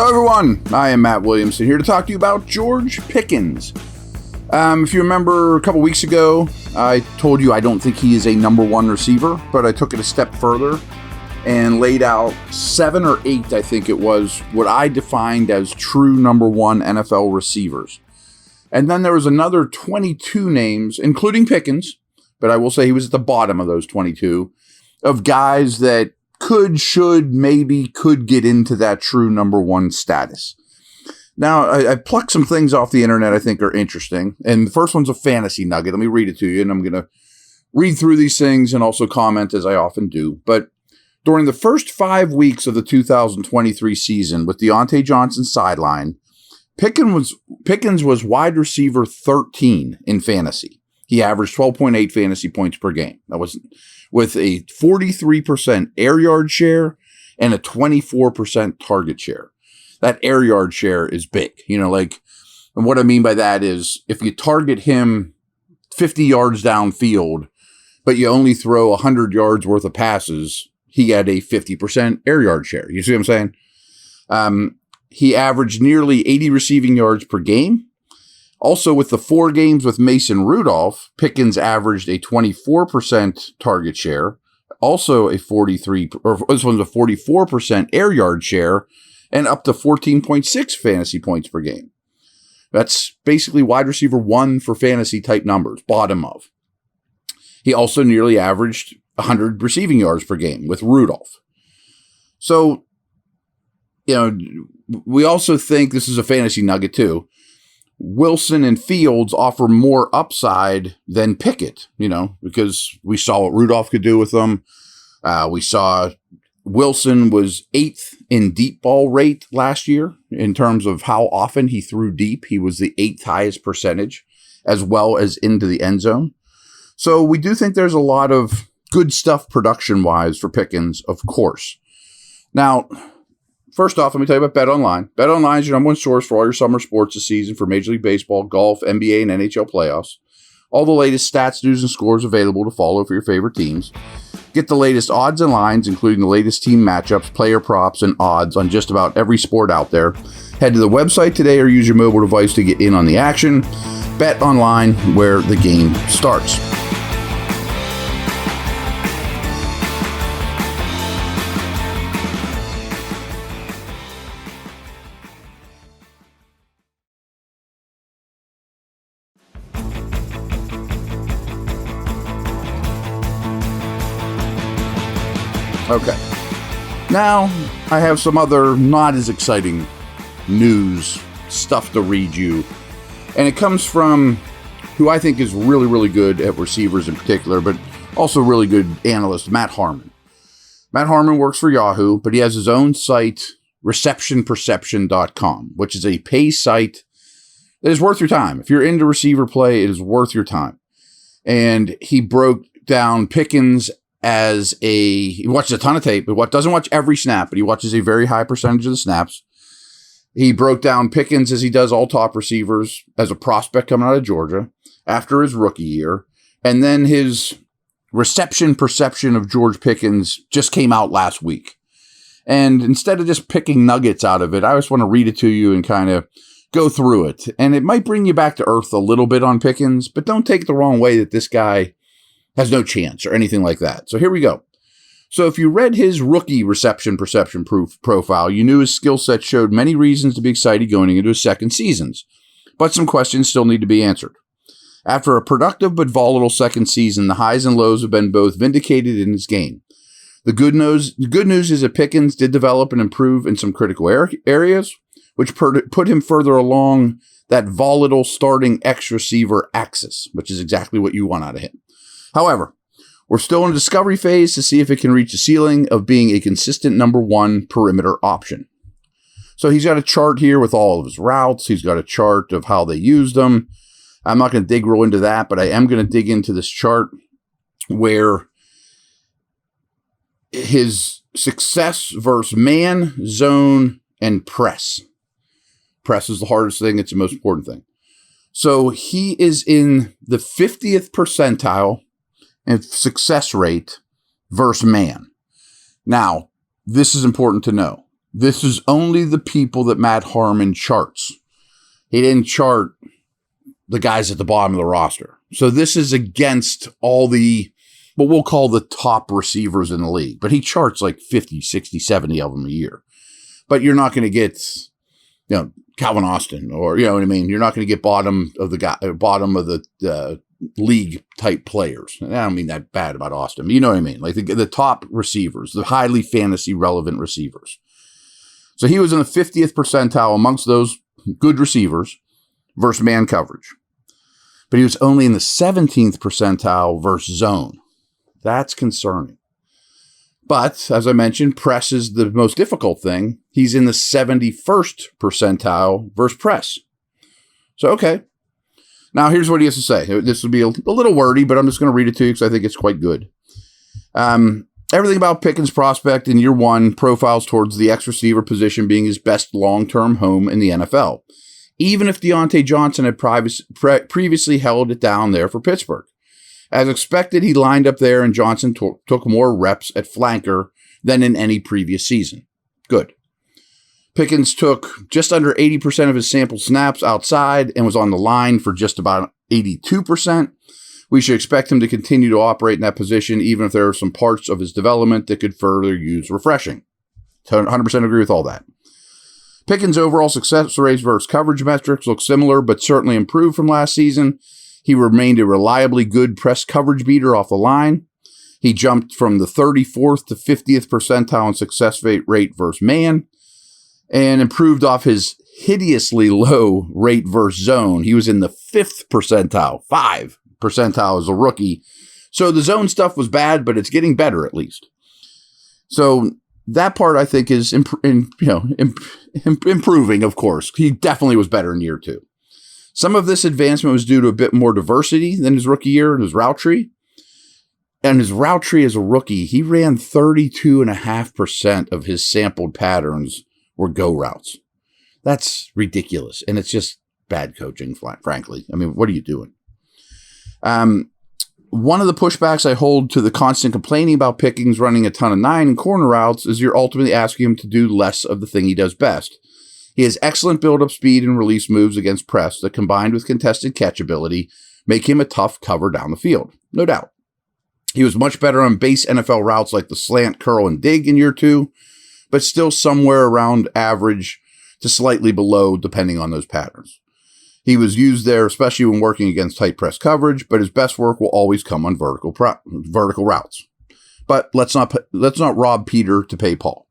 Hello, everyone. I am Matt Williamson here to talk to you about George Pickens. If you remember a couple weeks ago, I told you I don't think he is a number one receiver, but I took it a step further and laid out 7 or 8, I think it was, what I defined as true number one NFL receivers. And then there was another 22 names, including Pickens, but I will say he was at the bottom of those 22, of guys that could get into that true number one status. Now, I plucked some things off the internet I think are interesting. And the first one's a fantasy nugget. Let me read it to you, and I'm going to read through these things and also comment as I often do. But during the first 5 weeks of the 2023 season with Deontay Johnson sidelined, Pickens was wide receiver 13 in fantasy. He averaged 12.8 fantasy points per game. That was with a 43% air yard share and a 24% target share. That air yard share is big. And what I mean by that is if you target him 50 yards downfield, but you only throw 100 yards worth of passes, he had a 50% air yard share. You see what I'm saying? He averaged nearly 80 receiving yards per game. Also, with the 4 games with Mason Rudolph, Pickens averaged a 24% target share, also this one's a 44% air yard share, and up to 14.6 fantasy points per game. That's basically wide receiver 1 for fantasy type numbers, bottom of. He also nearly averaged 100 receiving yards per game with Rudolph. So, we also think this is a fantasy nugget too. Wilson and Fields offer more upside than Pickett, because we saw what Rudolph could do with them. We saw Wilson was 8th in deep ball rate last year in terms of how often he threw deep. He was the 8th highest percentage, as well as into the end zone. So we do think there's a lot of good stuff production-wise for Pickens, of course. Now, first off, let me tell you about BetOnline. BetOnline is your number one source for all your summer sports this season for Major League Baseball, golf, NBA, and NHL playoffs. All the latest stats, news, and scores available to follow for your favorite teams. Get the latest odds and lines, including the latest team matchups, player props, and odds on just about every sport out there. Head to the website today or use your mobile device to get in on the action. BetOnline, where the game starts. Okay. Now, I have some other not as exciting news stuff to read you. And it comes from who I think is really, really good at receivers in particular, but also really good analyst, Matt Harmon. Matt Harmon works for Yahoo, but he has his own site, receptionperception.com, which is a pay site that is worth your time. If you're into receiver play, it is worth your time. And he broke down Pickens he watches a ton of tape, but doesn't watch every snap, but he watches a very high percentage of the snaps. He broke down Pickens as he does all top receivers as a prospect coming out of Georgia after his rookie year. And then his reception perception of George Pickens just came out last week. And instead of just picking nuggets out of it, I just want to read it to you and kind of go through it. And it might bring you back to earth a little bit on Pickens, but don't take it the wrong way that this guy has no chance or anything like that. So here we go. So if you read his rookie reception perception profile, you knew his skill set showed many reasons to be excited going into his second seasons, but some questions still need to be answered. After a productive but volatile second season, the highs and lows have been both vindicated in his game. The good news is that Pickens did develop and improve in some critical areas, which put him further along that volatile starting X receiver axis, which is exactly what you want out of him. However, we're still in a discovery phase to see if it can reach the ceiling of being a consistent number one perimeter option. So he's got a chart here with all of his routes. He's got a chart of how they used them. I'm not going to dig real into that, but I am going to dig into this chart where his success versus man, zone, and press. Press is the hardest thing. It's the most important thing. So he is in the 50th percentile and success rate versus man. Now, this is important to know. This is only the people that Matt Harmon charts. He didn't chart the guys at the bottom of the roster. So this is against all the, what we'll call the top receivers in the league. But he charts like 50, 60, 70 of them a year. But you're not going to get, Calvin Austin, or, you know what I mean? You're not going to get bottom of the league type players. I don't mean that bad about Austin. But you know what I mean? Like the top receivers, the highly fantasy relevant receivers. So he was in the 50th percentile amongst those good receivers versus man coverage. But he was only in the 17th percentile versus zone. That's concerning. But, as I mentioned, press is the most difficult thing. He's in the 71st percentile versus press. So, okay. Now, here's what he has to say. This will be a little wordy, but I'm just going to read it to you because I think it's quite good. Everything about Pickens' prospect in year one profiles towards the X-receiver position being his best long-term home in the NFL, even if Deontay Johnson had previously held it down there for Pittsburgh. As expected, he lined up there, and Johnson took more reps at flanker than in any previous season. Good. Pickens took just under 80% of his sample snaps outside and was on the line for just about 82%. We should expect him to continue to operate in that position, even if there are some parts of his development that could further use refreshing. 100% agree with all that. Pickens' overall success rates versus coverage metrics look similar, but certainly improved from last season. He remained a reliably good press coverage beater off the line. He jumped from the 34th to 50th percentile in success rate versus man, and improved off his hideously low rate versus zone. He was in the 5th percentile, 5 percentile as a rookie. So the zone stuff was bad, but it's getting better at least. So that part I think is improving, of course. He definitely was better in year two. Some of this advancement was due to a bit more diversity than his rookie year in his route tree. And his route tree as a rookie, he ran 32.5% of his sampled patterns were go routes. That's ridiculous. And it's just bad coaching, frankly. I mean, what are you doing? One of the pushbacks I hold to the constant complaining about Pickens running a ton of 9 and corner routes is you're ultimately asking him to do less of the thing he does best. He has excellent build-up speed and release moves against press that, combined with contested catch ability, make him a tough cover down the field. No doubt. He was much better on base NFL routes like the slant, curl, and dig in year two, but still somewhere around average to slightly below depending on those patterns. He was used there, especially when working against tight press coverage, but his best work will always come on vertical routes. But let's not rob Peter to pay Paul.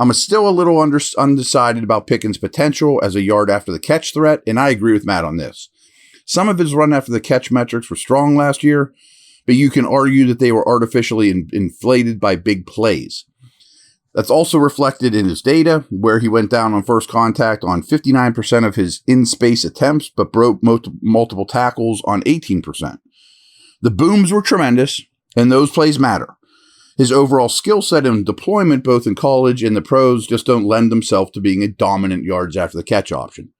I'm still a little undecided about Pickens' potential as a yard after the catch threat, and I agree with Matt on this. Some of his run after the catch metrics were strong last year, but you can argue that they were artificially inflated by big plays. That's also reflected in his data, where he went down on first contact on 59% of his in-space attempts, but broke multiple tackles on 18%. The booms were tremendous, and those plays matter. His overall skill set and deployment, both in college and the pros, just don't lend themselves to being a dominant yards after the catch option.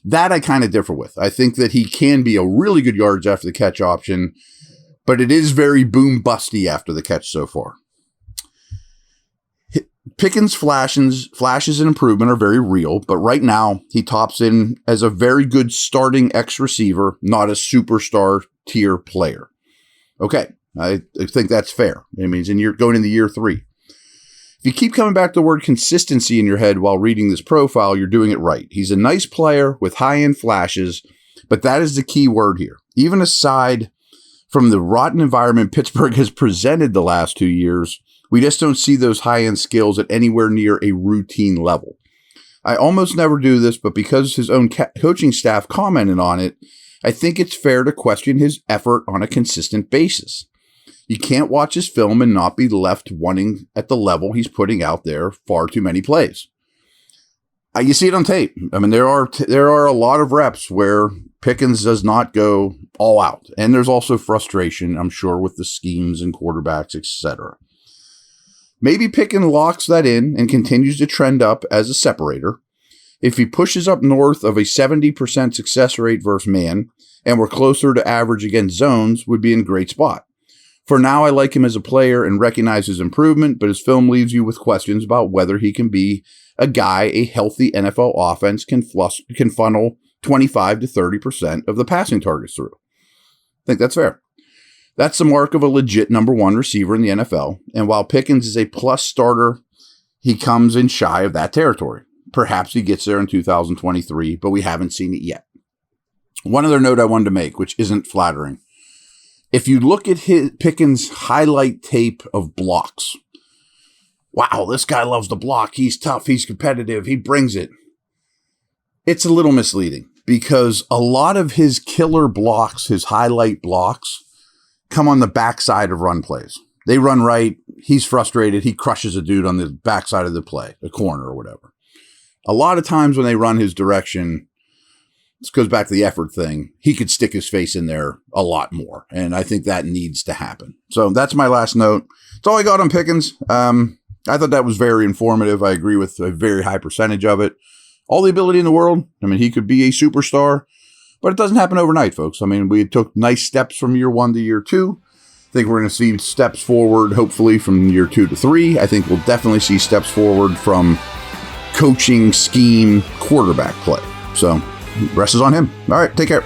That I kind of differ with. I think that he can be a really good yards after the catch option, but it is very boom-busty after the catch so far. Pickens' flashes and improvement are very real, but right now he tops in as a very good starting X-receiver, not a superstar tier player. Okay, I think that's fair. It means you're going into year 3. If you keep coming back to the word consistency in your head while reading this profile, you're doing it right. He's a nice player with high-end flashes, but that is the key word here. Even aside from the rotten environment Pittsburgh has presented the last 2 years, we just don't see those high-end skills at anywhere near a routine level. I almost never do this, but because his own coaching staff commented on it, I think it's fair to question his effort on a consistent basis. You can't watch his film and not be left wanting at the level he's putting out there far too many plays. You see it on tape. I mean, there are a lot of reps where Pickens does not go all out. And there's also frustration, I'm sure, with the schemes and quarterbacks, etc. Maybe Pickens locks that in and continues to trend up as a separator. If he pushes up north of a 70% success rate versus man, and we're closer to average against zones, would be in a great spot. For now, I like him as a player and recognize his improvement, but his film leaves you with questions about whether he can be a guy, a healthy NFL offense can funnel 25 to 30% of the passing targets through. I think that's fair. That's the mark of a legit number one receiver in the NFL. And while Pickens is a plus starter, he comes in shy of that territory. Perhaps he gets there in 2023, but we haven't seen it yet. One other note I wanted to make, which isn't flattering. If you look at Pickens' highlight tape of blocks, wow, this guy loves to block. He's tough. He's competitive. He brings it. It's a little misleading because a lot of his killer blocks, his highlight blocks, come on the backside of run plays. They run right. He's frustrated. He crushes a dude on the backside of the play, the corner or whatever. A lot of times when they run his direction, this goes back to the effort thing, he could stick his face in there a lot more. And I think that needs to happen. So that's my last note. That's all I got on Pickens. I thought that was very informative. I agree with a very high percentage of it. All the ability in the world. I mean, he could be a superstar, but it doesn't happen overnight, folks. I mean, we took nice steps from year 1 to year 2. I think we're going to see steps forward, hopefully, from year 2 to 3. I think we'll definitely see steps forward from coaching, scheme, quarterback play. So, rest is on him. All right, take care.